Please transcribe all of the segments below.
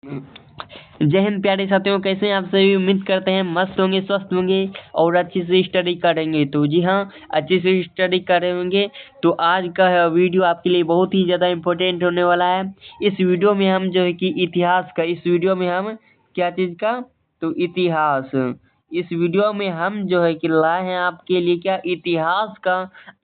जय हिंद प्यारे साथियों, कैसे हैं आप सभी। उम्मीद करते हैं मस्त होंगे, स्वस्थ होंगे और अच्छी से स्टडी करेंगे। तो जी हाँ, अच्छी से स्टडी करेंगे। तो आज का वीडियो आपके लिए बहुत ही ज़्यादा इम्पोर्टेंट होने वाला है। इस वीडियो में हम जो है कि इतिहास का, इस वीडियो में हम क्या चीज़ का, तो इतिहास। इस वीडियो में हम जो है कि लाए हैं आपके लिए क्या, इतिहास का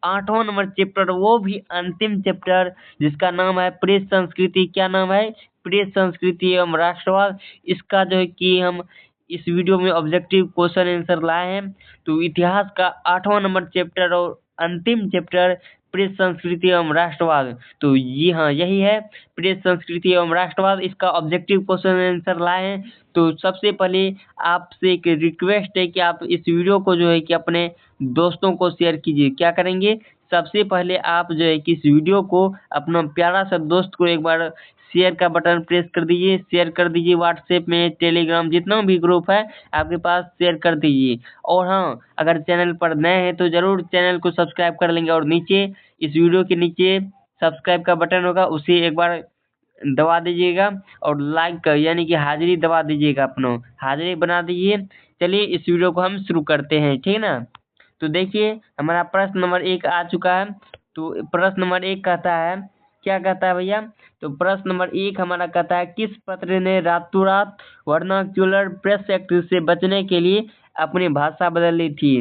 8वां नंबर चैप्टर, वो भी अंतिम चैप्टर, जिसका नाम है प्रेस संस्कृति। क्या नाम है? प्रेस संस्कृति एवं राष्ट्रवाद। इसका जो है कि हम इस वीडियो में ऑब्जेक्टिव क्वेश्चन आंसर लाए हैं। तो इतिहास का 8वां नंबर चैप्टर और अंतिम चैप्टर प्रेस संस्कृति एवं राष्ट्रवाद। तो जी हाँ, यही है प्रेस संस्कृति एवं राष्ट्रवाद। इसका ऑब्जेक्टिव क्वेश्चन आंसर लाए हैं। तो सबसे पहले आपसे एक रिक्वेस्ट है कि आप इस वीडियो को जो है कि अपने दोस्तों को शेयर कीजिए। क्या करेंगे? सबसे पहले आप जो है कि इस वीडियो को अपना प्यारा सा दोस्त को एक बार शेयर का बटन प्रेस कर दीजिए, शेयर कर दीजिए। व्हाट्सएप में, टेलीग्राम, जितना भी ग्रुप है आपके पास, शेयर कर दीजिए। और हाँ, अगर चैनल पर नए हैं तो ज़रूर चैनल को सब्सक्राइब कर लेंगे। और नीचे इस वीडियो के नीचे सब्सक्राइब का बटन होगा, उसे एक बार दबा दीजिएगा और लाइक का यानी कि हाजिरी दबा दीजिएगा, अपना हाजिरी बना दीजिए। चलिए इस वीडियो को हम शुरू करते हैं, ठीक है ना। तो देखिए, हमारा प्रश्न नंबर 1 आ चुका है। तो प्रश्न नंबर 1 कहता है, क्या कहता है भैया? तो प्रश्न नंबर 1 हमारा कहता है, किस पत्र ने रातों रात वर्नाक्यूलर प्रेस एक्ट से बचने के लिए अपनी भाषा बदल ली थी?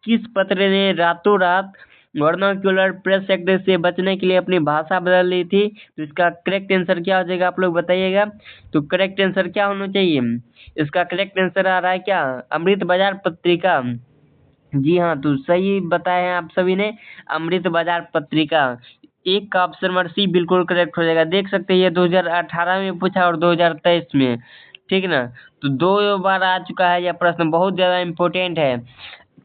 किस पत्र ने रातों रात वर्नाक्यूलर प्रेस एक्ट से बचने के लिए अपनी भाषा बदल ली थी? तो इसका करेक्ट आंसर क्या हो जाएगा, आप लोग बताइएगा। तो करेक्ट आंसर क्या होना चाहिए? इसका करेक्ट आंसर आ रहा है क्या, अमृत बाजार पत्रिका। जी हाँ, तो सही बताए हैं आप सभी ने, अमृत बाजार पत्रिका। एक का ऑप्शन नंबर सी बिल्कुल करेक्ट हो जाएगा। देख सकते हैं ये 2018 में पूछा और 2023 में, ठीक ना। तो 2 बार आ चुका है यह प्रश्न, बहुत ज़्यादा इम्पोर्टेंट है।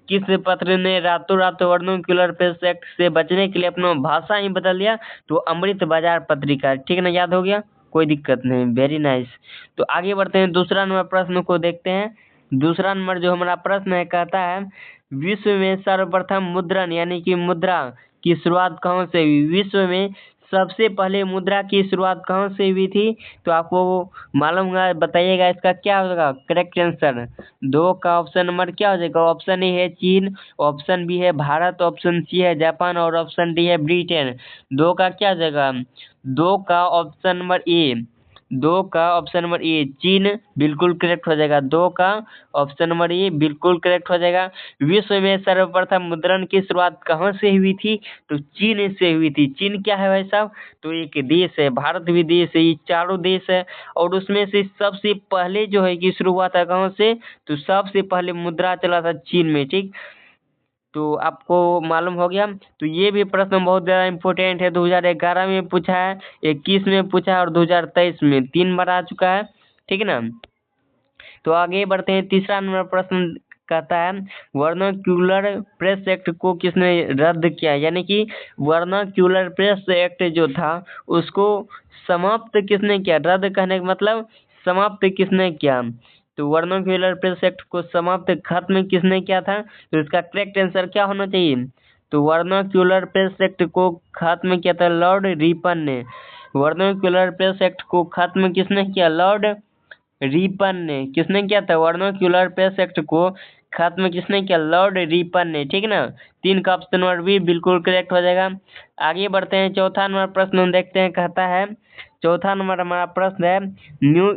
किस पत्र ने रातों रात वर्नाक्यूलर प्रेस एक्ट से बचने के लिए अपना भाषा ही बदल दिया? तो अमृत बाजार पत्रिका, ठीक ना, याद हो गया, कोई दिक्कत नहीं, वेरी नाइस। तो आगे बढ़ते हैं, दूसरा नंबर प्रश्न को देखते हैं। दूसरा नंबर जो हमारा प्रश्न है, कहता है, विश्व में सर्वप्रथम मुद्रण यानी कि मुद्रा की शुरुआत कहाँ से हुई? विश्व में सबसे पहले मुद्रा की शुरुआत कहाँ से हुई थी? तो आपको मालूम होगा, बताइएगा इसका क्या होगा करेक्ट आंसर। 2 का ऑप्शन नंबर क्या हो जाएगा? ऑप्शन ए है चीन, ऑप्शन बी है भारत, ऑप्शन सी है जापान और ऑप्शन डी है ब्रिटेन। 2 का क्या हो जाएगा? 2 का ऑप्शन नंबर ए, 2 का ऑप्शन नंबर ए चीन बिल्कुल करेक्ट हो जाएगा। 2 का ऑप्शन नंबर ए बिल्कुल करेक्ट हो जाएगा। विश्व में सर्वप्रथम मुद्रण की शुरुआत कहाँ से हुई थी? तो चीन से हुई थी। चीन क्या है भाई साहब? तो एक देश है, भारत भी देश है, ये चारों देश है। और उसमें से सबसे पहले जो है कि शुरू हुआ था कहाँ से? तो सबसे पहले मुद्रा चला था चीन में, ठीक। तो आपको मालूम हो गया। तो ये भी प्रश्न बहुत ज़्यादा इम्पोर्टेंट है, 2011 में पूछा है, 21 में पूछा है और 2023 में 3 बार आ चुका है, ठीक है ना। तो आगे बढ़ते हैं, तीसरा नंबर प्रश्न कहता है, वर्नाक्यूलर प्रेस एक्ट को किसने रद्द किया? यानी कि वर्नाक्यूलर प्रेस एक्ट जो था उसको समाप्त किसने किया? रद्द कहने का मतलब समाप्त किसने किया? तो वर्नाक्यूलर प्रेस एक्ट को समाप्त, खत्म किसने किया था? तो इसका करेक्ट आंसर क्या होना चाहिए? तो वर्नाक्यूलर प्रेस एक्ट को खत्म किया था लॉर्ड रिपन ने। वर्नाक्यूलर प्रेस एक्ट को खत्म किसने किया? लॉर्ड रिपन ने। किसने किया था? वर्नाक्यूलर प्रेस एक्ट को खत्म किसने किया? लॉर्ड रिपन ने, ठीक ना। 3 का ऑप्शन नंबर बी बिल्कुल करेक्ट हो जाएगा। आगे बढ़ते हैं, चौथा नंबर प्रश्न देखते हैं, कहता है, चौथा नंबर हमारा प्रश्न है, न्यू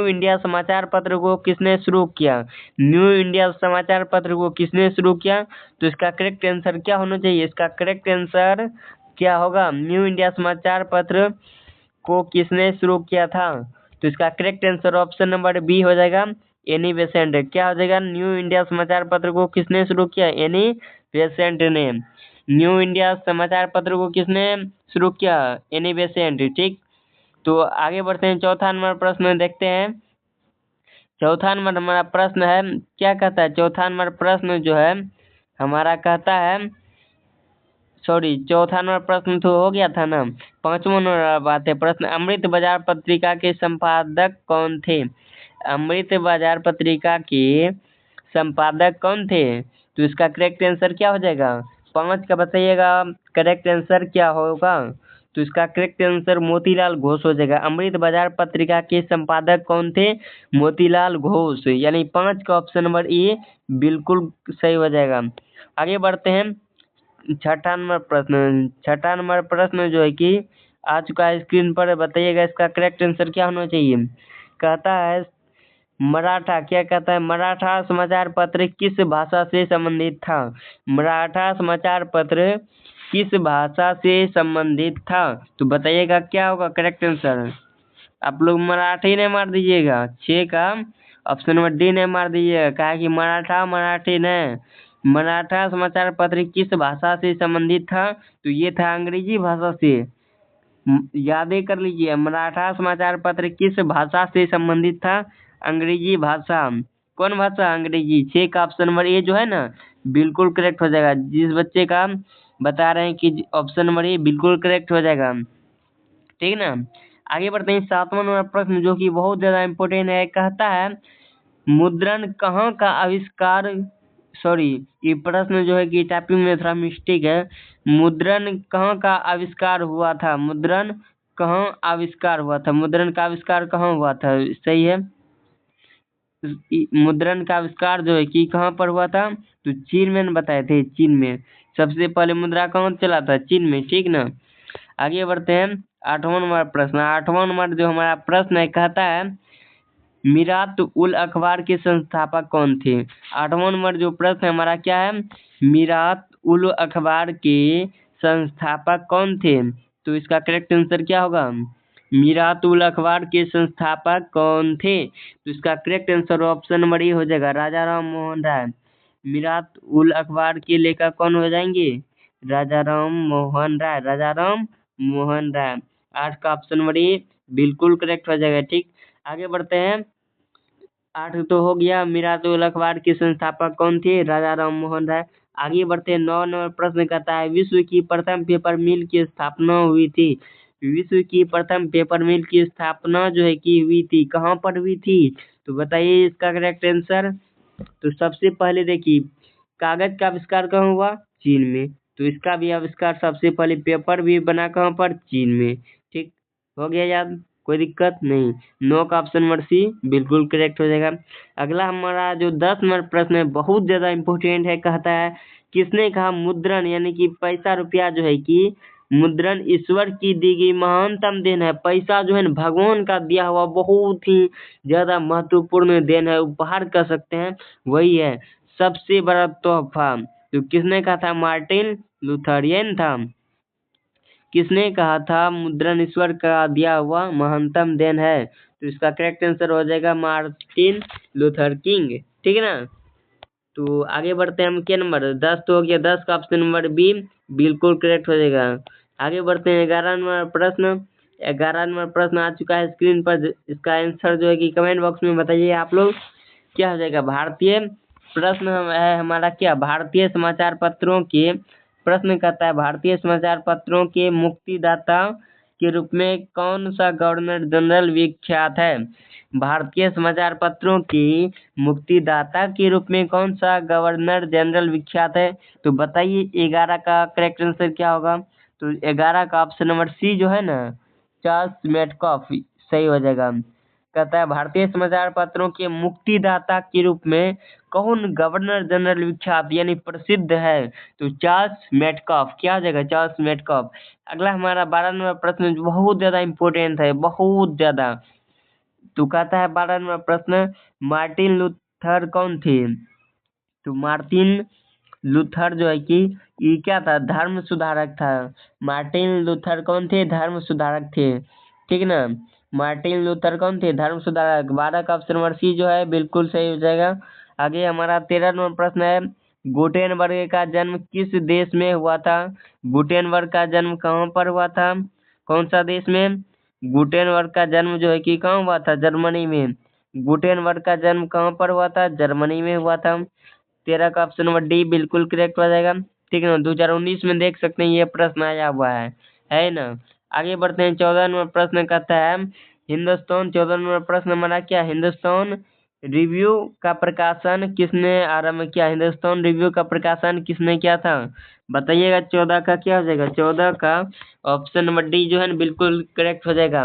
इंडिया समाचार पत्र को किसने शुरू किया? न्यू इंडिया समाचार पत्र को किसने शुरू किया? तो इसका करेक्ट आंसर क्या होना चाहिए? इसका करेक्ट आंसर क्या होगा? न्यू इंडिया समाचार पत्र को किसने शुरू किया था? तो इसका correct answer option number B हो जाएगा, एनी बेसेंट। क्या हो जाएगा? न्यू इंडिया समाचार पत्र को किसने शुरू किया? एनी बेसेंट ने। न्यू इंडिया समाचार पत्र को किसने शुरू किया? एनी बेसेंट, ठीक। तो आगे बढ़ते हैं, चौथा नंबर प्रश्न देखते हैं। चौथा नंबर हमारा प्रश्न है, क्या कहता है? चौथा नंबर प्रश्न जो है हमारा कहता है, सॉरी, चौथा नंबर प्रश्न तो हो गया था ना, 5वां नंबर बात है प्रश्न, अमृत बाजार पत्रिका के संपादक कौन थे? अमृत बाजार पत्रिका के संपादक कौन थे? तो इसका करेक्ट आंसर क्या हो जाएगा? 5 का बताइएगा करेक्ट आंसर क्या होगा। तो इसका करेक्ट आंसर मोतीलाल घोष हो जाएगा। अमृत बाजार पत्रिका के संपादक कौन थे? मोतीलाल घोष, यानी 5 का ऑप्शन नंबर ए बिल्कुल सही हो जाएगा। आगे बढ़ते हैं। छठा नंबर प्रश्न जो है कि आ चुका है स्क्रीन पर, बताइएगा इसका करेक्ट आंसर क्या होना चाहिए। कहता है मराठा, क्या कहता है, मराठा समाचार पत्र किस भाषा से संबंधित था? मराठा समाचार पत्र किस भाषा से संबंधित था? तो बताइएगा क्या होगा करेक्ट आंसर। आप लोग मराठी ने मार दीजिएगा, 6 का ऑप्शन नंबर डी ने मार दीजिएगा। कहा कि मराठी ने। मराठा समाचार पत्र किस भाषा से संबंधित था? तो ये था अंग्रेजी भाषा से। यादें कर लीजिए, मराठा समाचार पत्र किस भाषा से संबंधित था? अंग्रेजी भाषा। कौन भाषा? अंग्रेजी। 6 का ऑप्शन नंबर ए जो है ना बिल्कुल करेक्ट हो जाएगा। जिस बच्चे का बता रहे हैं कि ऑप्शन नंबर ए बिल्कुल करेक्ट हो जाएगा, ठीक ना। आगे बढ़ते हैं। 7वां नंबर प्रश्न जो कि बहुत ज्यादा इम्पोर्टेंट है। कहता है मुद्रण कहाँ का आविष्कार, सॉरी ये प्रश्न जो है कि टाइपिंग में थोड़ा मिस्टेक है। मुद्रण कहाँ का आविष्कार हुआ था? मुद्रण कहाँ आविष्कार हुआ था? मुद्रण का आविष्कार कहाँ हुआ था? सही है, मुद्रण का आविष्कार जो है कि कहाँ पर हुआ था? तो चीन में बताए थे। चीन में सबसे पहले मुद्रा कहाँ चला था? चीन में, ठीक ना। आगे बढ़ते हैं। 8वां नंबर प्रश्न। 8वां नंबर जो हमारा प्रश्न है, कहता है मीरात उल अखबार के संस्थापक कौन थे? 8वां नंबर जो प्रश्न हमारा क्या है, मीरात उल अखबार के संस्थापक कौन थे? तो इसका करेक्ट आंसर क्या होगा? मीरात उल अखबार के संस्थापक कौन थे? तो इसका correct answer option number A हो जाएगा, राजा राम मोहन राय। मीरात उल अखबार के लेखक कौन हो जाएंगे? राजा राम मोहन राय, राजा राम मोहन राय। 8 का ऑप्शन नंबर ए बिल्कुल करेक्ट हो जाएगा, ठीक। आगे बढ़ते हैं। 8 तो हो गया, मीरात उल अखबार के संस्थापक कौन थे? राजा राम मोहन राय। आगे बढ़ते हैं। 9 नंबर प्रश्न कहता है विश्व की प्रथम पेपर मिल की स्थापना हुई थी। विश्व की प्रथम पेपर मिल की स्थापना जो है कि हुई थी, कहाँ पर हुई थी? तो बताइए इसका करेक्ट आंसर। तो सबसे पहले देखिए, कागज का आविष्कार कहाँ हुआ? चीन में। तो इसका भी आविष्कार सबसे पहले, पेपर भी बना कहाँ पर? चीन में, ठीक। हो गया याद, कोई दिक्कत नहीं। 9 का ऑप्शन नंबर सी बिल्कुल करेक्ट हो जाएगा। अगला हमारा जो 10 नंबर प्रश्न है बहुत ज्यादा इम्पोर्टेंट है। कहता है किसने कहा मुद्रण यानी कि पैसा रुपया जो है कि मुद्रण ईश्वर की दी गई महानतम देन है। पैसा जो है ना भगवान का दिया हुआ बहुत ही ज्यादा महत्वपूर्ण देन है, उपहार कह सकते हैं, वही है सबसे बड़ा तोहफा। तो किसने कहा था? मार्टिन लूथरियन था। किसने कहा था मुद्रण ईश्वर का दिया हुआ महानतम देन है? तो इसका करेक्ट आंसर हो जाएगा मार्टिन लूथर किंग, ठीक है ना। तो आगे बढ़ते हैं हम क्या नंबर 10 तो हो गया, 10 का ऑप्शन नंबर बी बिल्कुल करेक्ट हो जाएगा। आगे बढ़ते हैं 11 नंबर प्रश्न। 11 नंबर प्रश्न आ चुका है स्क्रीन पर। इसका आंसर जो है कि कमेंट बॉक्स में बताइए आप लोग क्या हो जाएगा। भारतीय प्रश्न है हमारा क्या, भारतीय समाचार पत्रों के प्रश्न कहता है भारतीय समाचार पत्रों के मुक्तिदाता के रूप में कौन सा गवर्नर जनरल विख्यात है? भारतीय समाचार पत्रों की मुक्तिदाता के रूप में कौन सा गवर्नर जनरल विख्यात है? तो बताइए 11 का करेक्ट आंसर क्या होगा? तो 11 का ऑप्शन नंबर सी जो है ना, चार्ल्स मेटकॉफ सही हो जाएगा। कहता है भारतीय समाचार पत्रों के मुक्तिदाता के रूप में कौन गवर्नर जनरल विख्यात यानी प्रसिद्ध है? तो चार्ल्स मेटकॉफ, क्या हो जाएगा? Charles Metcalfe. अगला हमारा 12 नंबर प्रश्न जो बहुत ज्यादा इम्पोर्टेंट है, बहुत ज्यादा। तो कहता है 12 नंबर प्रश्न मार्टिन लूथर कौन थे? तो मार्टिन लूथर जो है कि ये क्या था? धर्म सुधारक था। मार्टिन लूथर कौन थे? धर्म सुधारक थे, ठीक ना। मार्टिन लूथर कौन थे? धर्म सुधारक। 12 का ऑप्शन नंबर सी जो है बिल्कुल सही हो जाएगा। आगे हमारा 13 नंबर प्रश्न है गुटेनबर्ग का जन्म किस देश में हुआ था? गुटेनबर्ग का जन्म कहाँ पर हुआ था? कौन सा देश में? गुटेनबर्ग का जन्म जो है कि कहाँ हुआ था? जर्मनी में। गुटेनबर्ग का जन्म कहाँ पर हुआ था? जर्मनी में हुआ था। 13 का ऑप्शन नंबर डी बिल्कुल करेक्ट हो जाएगा, ठीक है ना। 2019 में देख सकते हैं ये प्रश्न आया हुआ है ना। आगे बढ़ते हैं। 14 नंबर प्रश्न कहता है हिंदुस्तान, 14 नंबर प्रश्न हमारा क्या, हिंदुस्तान रिव्यू का प्रकाशन किसने आरंभ किया? हिंदुस्तान रिव्यू का प्रकाशन किसने किया था? बताइएगा 14 का क्या हो जाएगा? 14 का ऑप्शन नंबर डी जो है ना बिल्कुल करेक्ट हो जाएगा।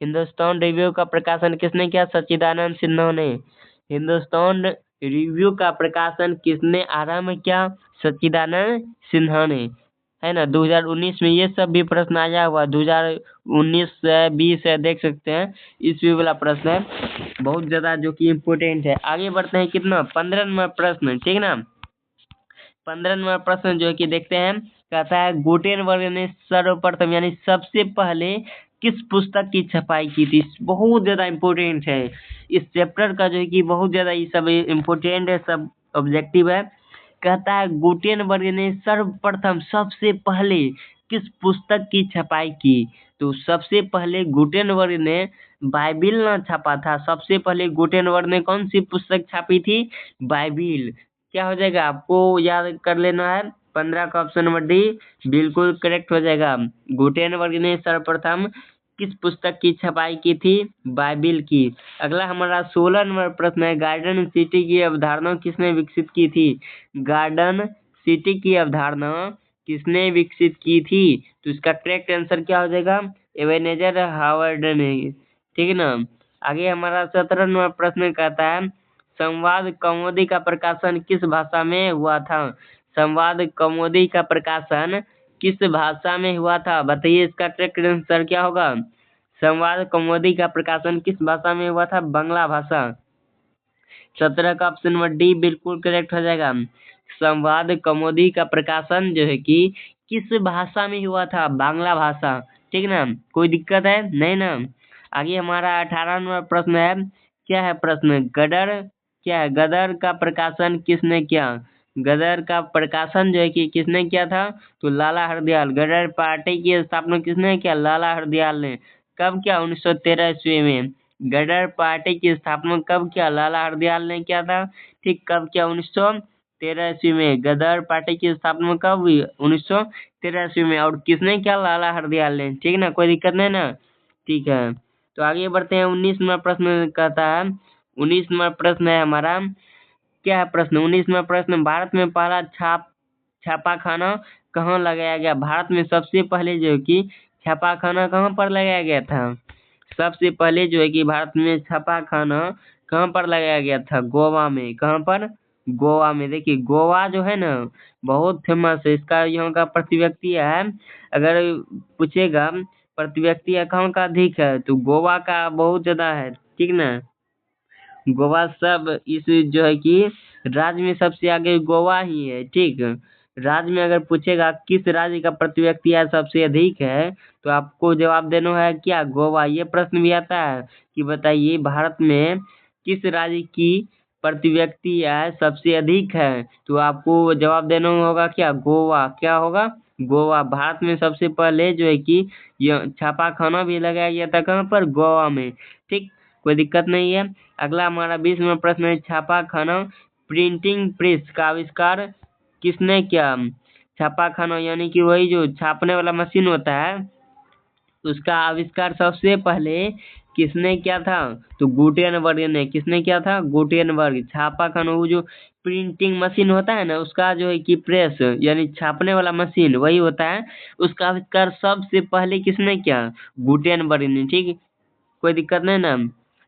हिंदुस्तान रिव्यू का प्रकाशन किसने किया? सच्चिदानंद सिन्हा ने। हिंदुस्तान रिव्यू का प्रकाशन किसने आरंभ किया? सच्चिदानंद सिन्हा ने, है ना। 2019 में ये सब भी प्रश्न आया हुआ, 2019 से 20 है, देख सकते हैं। ईस्वी वाला प्रश्न है, बहुत ज्यादा जो कि इम्पोर्टेंट है। आगे बढ़ते हैं, कितना 15 नंबर प्रश्न, ठीक ना। 15 नंबर प्रश्न जो है कि देखते हैं, कहता है गुटेनबर्ग ने सर्वप्रथम यानी सबसे पहले किस पुस्तक की छपाई की थी? बहुत ज्यादा इम्पोर्टेंट है इस चैप्टर का, जो है कि बहुत ज्यादा ये सब इम्पोर्टेंट है, सब ऑब्जेक्टिव है। कहता है गुटेनबर्ग ने सर्वप्रथम सबसे पहले किस पुस्तक की छपाई की? तो सबसे पहले गुटेनबर्ग ने बाइबिल ना छापा था, सबसे पहले गुटेनबर्ग ने कौन सी पुस्तक छापी थी? बाइबिल। क्या हो जाएगा? आपको याद कर लेना है, 15 का ऑप्शन नंबर डी बिल्कुल करेक्ट हो जाएगा। गुटेनबर्ग ने सर्वप्रथम किस पुस्तक की छपाई की थी? बाइबिल की। अगला हमारा 16 नंबर प्रश्न है, गार्डन सिटी की अवधारणा किसने विकसित की थी? गार्डन सिटी की अवधारणा किसने विकसित की थी? तो इसका करेक्ट आंसर क्या हो जाएगा? एबेनेजर हावर्ड ने, ठीक है ना। आगे हमारा 17 नंबर प्रश्न कहता है, संवाद कौमुदी का प्रकाशन किस भाषा में हुआ था? संवाद कौमुदी का प्रकाशन किस भाषा में हुआ था? बताइए, इसका करेक्ट आंसर क्या होगा? संवाद कौमुदी का प्रकाशन किस भाषा में हुआ था? बांग्ला भाषा। 17 का ऑप्शन नंबर डी बिल्कुल करेक्ट हो जाएगा। संवाद कौमुदी का प्रकाशन जो है कि किस भाषा में हुआ था? बांग्ला भाषा, ठीक ना। कोई दिक्कत है नहीं ना। आगे हमारा 18 नंबर प्रश्न है, क्या है प्रश्न? गदर, क्या है? गदर का प्रकाशन किसने किया? गदर का प्रकाशन जो है कि किसने किया था? तो लाला हरदयाल। गदर पार्टी की स्थापना किसने किया? लाला हरदयाल ने। कब किया? 1913 ईस्वी में। गदर पार्टी की स्थापना कब किया? लाला हरदयाल ने किया था, ठीक। कब किया? 1913 ईस्वी में। गदर पार्टी की स्थापना कब हुई? 1913 ईस्वी में। और किसने किया? लाला हरदयाल ने, ठीक ना। कोई दिक्कत नहीं ना, ठीक है। तो आगे बढ़ते हैं, 19 नंबर प्रश्न कहता है, 19 नंबर प्रश्न है हमारा, क्या है प्रश्न? 19 नंबर प्रश्न, भारत में पहला छापाखाना कहाँ लगाया गया? भारत में सबसे पहले जो है कि छापाखाना कहाँ पर लगाया गया था? सबसे पहले जो है कि भारत में छापाखाना कहाँ पर लगाया गया था? गोवा में। कहाँ पर? गोवा में। देखिए गोवा जो है ना बहुत फेमस है, इसका यहाँ का प्रति व्यक्ति है, अगर पूछेगा प्रति व्यक्ति कहाँ का अधिक है, तो गोवा का बहुत ज्यादा है, ठीक ना। गोवा सब इस जो है कि राज्य में सबसे आगे गोवा ही है, ठीक। राज्य में अगर पूछेगा किस राज्य का प्रति व्यक्ति आय सबसे अधिक है, तो आपको जवाब देना है क्या? गोवा। ये प्रश्न भी आता है कि बताइए भारत में किस राज्य की प्रति व्यक्ति आय सबसे अधिक है, तो आपको जवाब देना होगा क्या? गोवा। क्या होगा? गोवा। भारत में सबसे पहले जो है कि यह छापाखाना भी लगाया गया था, कहाँ पर? गोवा में, ठीक। कोई दिक्कत नहीं है। अगला हमारा 20 नंबर प्रश्न है, छापाखाना प्रिंटिंग प्रेस का आविष्कार किसने किया? छापाखाना यानी कि वही जो छापने वाला मशीन होता है, उसका आविष्कार सबसे पहले किसने किया था? तो गुटेनबर्ग ने। किसने किया था? गुटेनबर्ग। छापाखाना वो जो प्रिंटिंग मशीन होता है ना, उसका जो है कि प्रेस यानी छापने वाला मशीन वही होता है, उसका आविष्कार सबसे पहले किसने किया? गुटेनबर्ग ने, ठीक। कोई दिक्कत नहीं ना।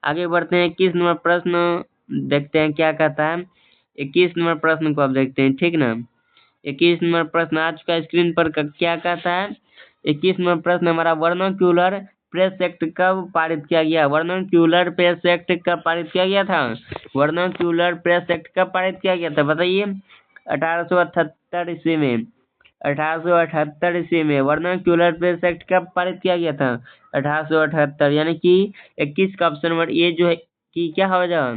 आगे बढ़ते हैं, 21 नंबर प्रश्न देखते हैं क्या कहता है। 21 नंबर प्रश्न को अब देखते हैं, ठीक ना। 21 नंबर प्रश्न आ चुका है स्क्रीन पर, क्या कहता है? 21 नंबर प्रश्न हमारा, वर्नाक्यूलर प्रेस एक्ट कब पारित किया गया? वर्नाक्यूलर प्रेस एक्ट कब पारित किया गया था? वर्नाक्यूलर प्रेस एक्ट कब पारित किया गया था? बताइए। 1878 ईस्वी में। 1878 ईस्वी में वर्नाक्यूलर प्रेस एक्ट कब पारित किया गया था? 1878, यानी कि 21 का ऑप्शन नंबर ए जो है कि क्या हो जाएगा?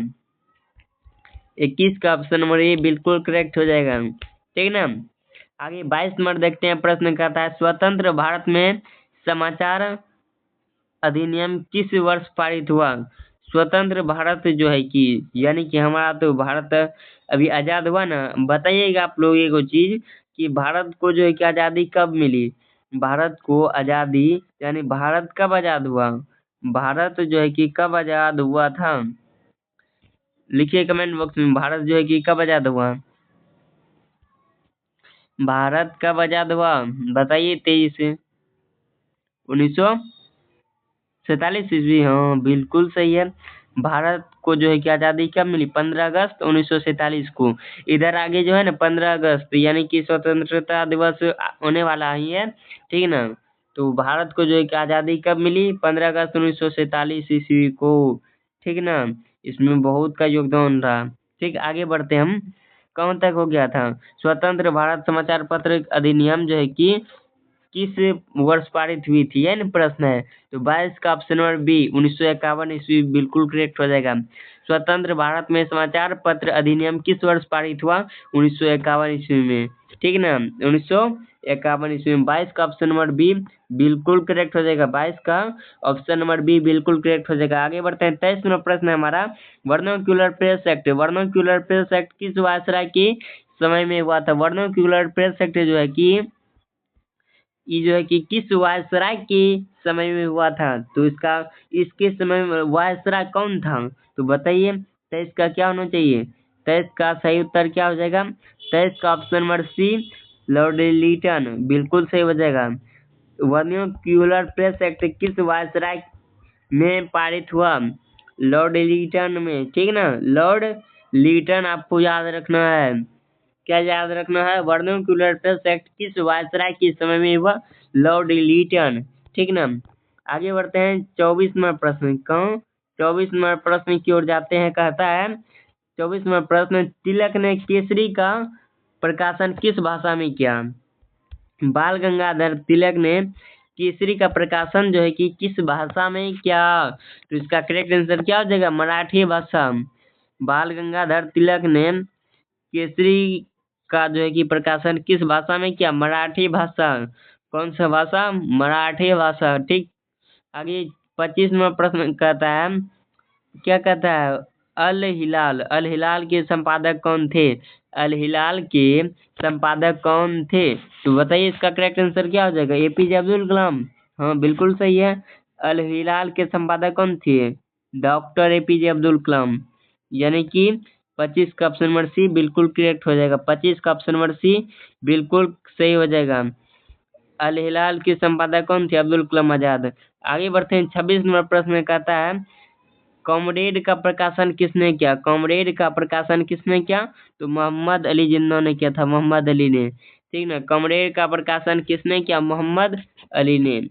21 का ऑप्शन नंबर ए बिल्कुल करेक्ट हो जाएगा, ठीक ना। आगे 22 नंबर देखते हैं, प्रश्न कहता है, स्वतंत्र भारत में समाचार अधिनियम किस वर्ष पारित हुआ? स्वतंत्र भारत जो है कि यानी कि हमारा तो भारत अभी आजाद हुआ ना, बताइएगा आप लोग एगो चीज कि भारत को जो है कि आजादी कब मिली? भारत को आजादी यानी भारत कब आजाद हुआ? भारत जो है कि कब आजाद हुआ था? लिखिए कमेंट बॉक्स में, भारत जो है कि कब आजाद हुआ? भारत कब आजाद हुआ बताइए? 1947 ईस्वी। हाँ बिल्कुल सही है। भारत को जो है कि आज़ादी कब मिली? 15 अगस्त 1947 को। इधर आगे जो है ना 15 अगस्त यानी कि स्वतंत्रता दिवस होने वाला ही है, ठीक ना। तो भारत को जो है कि आज़ादी कब मिली? 15 अगस्त 1947 ईस्वी को, ठीक ना। इसमें बहुत का योगदान रहा। ठीक, आगे बढ़ते हम। कौन तक हो गया था? स्वतंत्र भारत समाचार पत्र अधिनियम जो है कि किस वर्ष पारित हुई थी, यह प्रश्न है। तो 22 का ऑप्शन नंबर बी 1951 ईस्वी बिल्कुल करेक्ट हो जाएगा। स्वतंत्र भारत में समाचार पत्र अधिनियम किस वर्ष पारित हुआ? 1951 ईस्वी में, ठीक ना। 1951 ईस्वी में। 22 का ऑप्शन नंबर बी बिल्कुल करेक्ट हो जाएगा। 22 का ऑप्शन नंबर बी बिल्कुल करेक्ट हो जाएगा। आगे बढ़ते हैं। 23 नंबर प्रश्न है हमारा, vernacular press act. Vernacular press act किस वायसराय के समय में हुआ था? वर्नाक्यूलर प्रेस एक्ट जो है कि ये जो है कि किस वायसराय के समय में हुआ था? तो इसके समय में वायसराय कौन था? तो बताइए। 23 का क्या होना चाहिए? 23 का सही उत्तर क्या हो जाएगा? 23 का option number C Lord Lytton बिल्कुल सही हो जाएगा। वर्नाक्यूलर प्रेस एक्ट किस वायसराय में पारित हुआ? लॉर्ड लिटन में, ठीक ना। लॉर्ड लिटन आपको याद रखना है। क्या याद रखना है? वर्नाक्यूलर प्रेस एक्ट किस वायसराय के समय में हुआ? लॉर्ड लिटन, ठीक ना। आगे बढ़ते हैं। 24 नंबर प्रश्न। कौन? 24 नंबर प्रश्न की ओर जाते हैं। कहता है 24 नंबर प्रश्न, तिलक ने केसरी का प्रकाशन किस भाषा में किया? बाल गंगाधर तिलक ने केसरी का प्रकाशन जो है कि किस भाषा में किया? तो इसका करेक्ट आंसर क्या हो जाएगा? मराठी भाषा। बाल गंगाधर तिलक ने केसरी का जो है कि प्रकाशन किस भाषा में किया? मराठी भाषा। कौन सा भाषा? मराठी भाषा, ठीक। आगे 25 नंबर प्रश्न कहता है, क्या कहता है? अल हिलाल के संपादक कौन थे? अल हिलाल के संपादक कौन थे? तो बताइए इसका करेक्ट आंसर क्या हो जाएगा? एपीजे अब्दुल कलाम। हाँ बिल्कुल सही है। अल हिलाल के संपादक कौन थे? Doctor APJ Abdul Kalam. यानी कि 25 का ऑप्शन नंबर सी बिल्कुल करेक्ट हो जाएगा। 25 का ऑप्शन नंबर सी बिल्कुल सही हो जाएगा। अल हिलाल के संपादक कौन थे? अब्दुल कलाम आजाद। आगे बढ़ते हैं। 26 नंबर प्रश्न में कहता है, कॉमरेड का प्रकाशन किसने किया? कॉमरेड का प्रकाशन किसने किया? तो मोहम्मद अली जिन्ना ने किया था, मोहम्मद अली ने, ठीक ना। कॉमरेड का प्रकाशन किसने किया? मोहम्मद अली ने।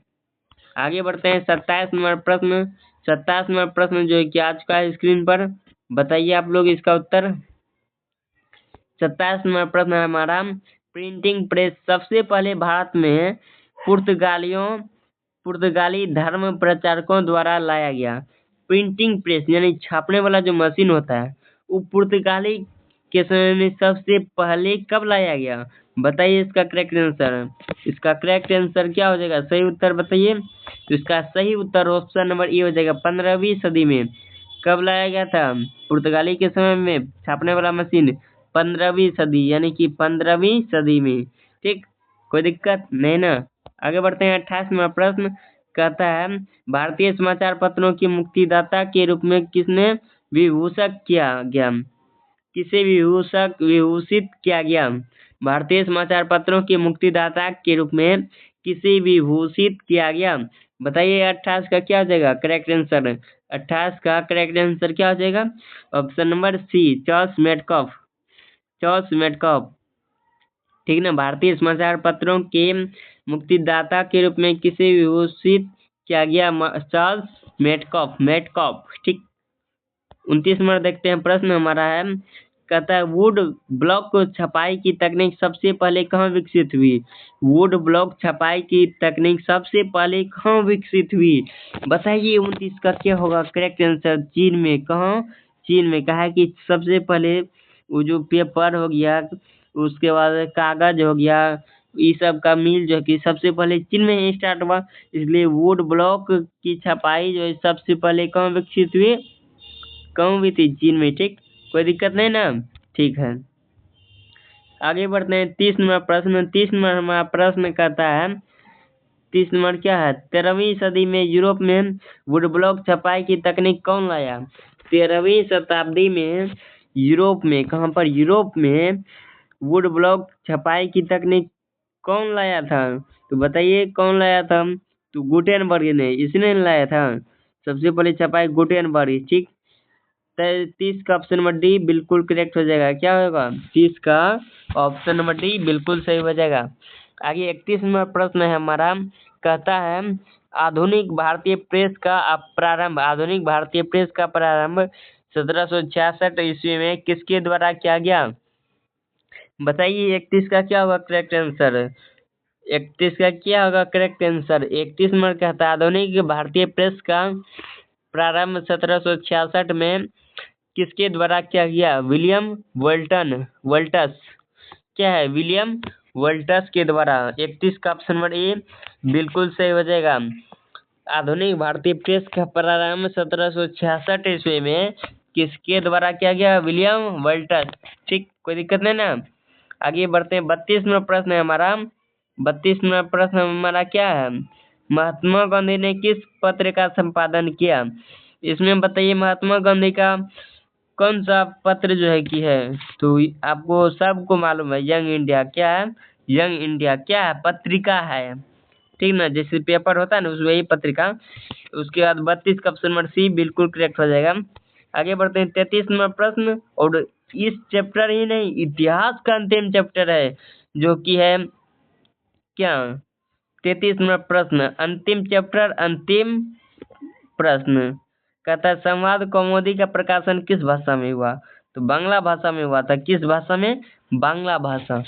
आगे बढ़ते हैं। 27 नंबर प्रश्न। 27 नंबर प्रश्न जो है कि आज का है स्क्रीन पर, बताइए आप लोग इसका उत्तर। 27 नंबर प्रश्न है हमारा, प्रिंटिंग प्रेस सबसे पहले भारत में पुर्तगाली धर्म प्रचारकों द्वारा लाया गया। प्रिंटिंग प्रेस यानी छापने वाला जो मशीन होता है, वो पुर्तगाली के समय में सबसे पहले कब लाया गया? बताइए इसका करेक्ट आंसर। इसका करेक्ट आंसर क्या हो जाएगा? सही उत्तर बताइए। तो इसका सही उत्तर ऑप्शन नंबर ए हो जाएगा। 15वीं सदी में। कब लाया गया था पुर्तगाली के समय में छापने वाला मशीन? 15वीं सदी यानी कि 15वीं सदी में, ठीक। कोई दिक्कत नहीं ना। आगे बढ़ते हैं। 28 नंबर प्रश्न कहता है, भारतीय समाचार पत्रों के मुक्तिदाता के रूप में किसने विभूषक किया गया? किसे विभूषित किया गया? भारतीय समाचार पत्रों के मुक्तिदाता के रूप में किसे विभूषित किया गया? बताइए 28 का क्या हो जाएगा करेक्ट आंसर? 28 का करेक्ट आंसर क्या हो जाएगा? Option number C Charles Metcalfe. Charles Metcalfe, ठीक ना। भारतीय समाचार पत्रों के मुक्तिदाता के रूप में किसे विभूषित किया गया? चार्ल्स मेडकॉफ, मेडकॉफ, ठीक। 29 नंबर देखते हैं प्रश्न हमारा है, कहता है वुड ब्लॉक छपाई की तकनीक सबसे पहले कहाँ विकसित हुई? वुड ब्लॉक छपाई की तकनीक सबसे पहले कहाँ विकसित हुई? बताइए 29 का क्या होगा करेक्ट आंसर? चीन में। कहाँ? चीन में। कहा है कि सबसे पहले वो जो पेपर हो गया, उसके बाद कागज हो गया, ये सब का मिल जो है कि सबसे पहले चीन में ही स्टार्ट हुआ। इसलिए वुड ब्लॉक की छपाई जो है सबसे पहले कहाँ विकसित हुई? कहूँ भी थी चीन में, ठीक। कोई दिक्कत नहीं ना, ठीक है। आगे बढ़ते हैं। 30 नंबर प्रश्न। 30 नंबर हमारा प्रश्न कहता है, 30 नंबर क्या है? 13वीं सदी में यूरोप में वुड ब्लॉक छपाई की तकनीक कौन लाया? 13वीं शताब्दी में यूरोप में, कहाँ पर, यूरोप में वुड ब्लॉक छपाई की तकनीक कौन लाया था? तो बताइए कौन लाया था? तो गुटेनबर्ग ने, इसने लाया था सबसे पहले छपाई, गुटेनबर्ग। ठीक, 30 का ऑप्शन नंबर डी बिल्कुल करेक्ट हो जाएगा। क्या होगा? 30 का ऑप्शन नंबर डी बिल्कुल सही हो जाएगा। आगे 31 नंबर प्रश्न है हमारा, कहता है आधुनिक भारतीय प्रेस का प्रारंभ, आधुनिक भारतीय प्रेस का प्रारंभ 1766 ईस्वी में किसके द्वारा किया गया? बताइए 31 का क्या होगा करेक्ट आंसर? 31 का क्या होगा करेक्ट आंसर? 31 नंबर कहता है आधुनिक भारतीय प्रेस का प्रारंभ 1766 में किसके द्वारा किया गया? विलियम वोल्टस। क्या है? विलियम वोल्टस के द्वारा। 31 का ऑप्शन नंबर ए बिल्कुल सही हो जाएगा। आधुनिक भारतीय प्रेस का प्रारंभ 1766 ईस्वी में किसके द्वारा किया गया? विलियम वोल्टस। ठीक, कोई दिक्कत नहीं ना। आगे बढ़ते हैं, 32 नंबर प्रश्न है हमारा। 32 नंबर प्रश्न हमारा क्या है? महात्मा गांधी ने किस पत्र का संपादन किया? इसमें बताइए महात्मा गांधी का कौन सा पत्र जो है कि है? तो आपको सबको मालूम है, यंग इंडिया। क्या है? यंग इंडिया क्या है? पत्रिका है। ठीक ना, जैसे पेपर होता है ना, उस वही पत्रिका। उसके बाद 32 का ऑप्शन नंबर सी बिल्कुल करेक्ट हो जाएगा। आगे बढ़ते हैं, 33 नंबर प्रश्न, और इस चैप्टर ही नहीं, इतिहास का अंतिम चैप्टर है, जो कि है क्या? 33 नंबर प्रश्न, अंतिम चैप्टर, अंतिम प्रश्न कहता है संवाद कौमुदी का प्रकाशन किस भाषा में हुआ? तो बांग्ला भाषा में हुआ था। किस भाषा में? बांग्ला भाषा।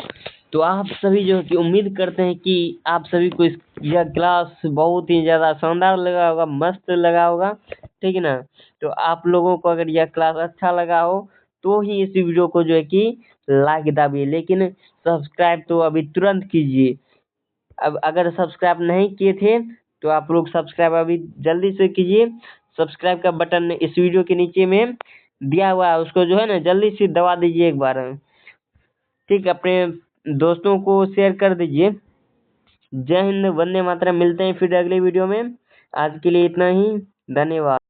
तो आप सभी जो कि उम्मीद करते हैं कि आप सभी को यह क्लास बहुत ही ज़्यादा शानदार लगा होगा, मस्त लगा होगा। ठीक है ना? तो आप लोगों को अगर यह क्लास अच्छा लगा हो तो ही इस वीडियो को जो है कि लाइक दाबिए, लेकिन सब्सक्राइब तो अभी तुरंत कीजिए। अब अगर सब्सक्राइब नहीं किए थे तो आप लोग सब्सक्राइब अभी जल्दी से कीजिए। सब्सक्राइब का बटन इस वीडियो के नीचे में दिया हुआ है, उसको जो है ना जल्दी से दबा दीजिए एक बार। ठीक, अपने दोस्तों को शेयर कर दीजिए। जय हिंद, वंदे मातरम। मिलते हैं फिर अगले वीडियो में। आज के लिए इतना ही, धन्यवाद।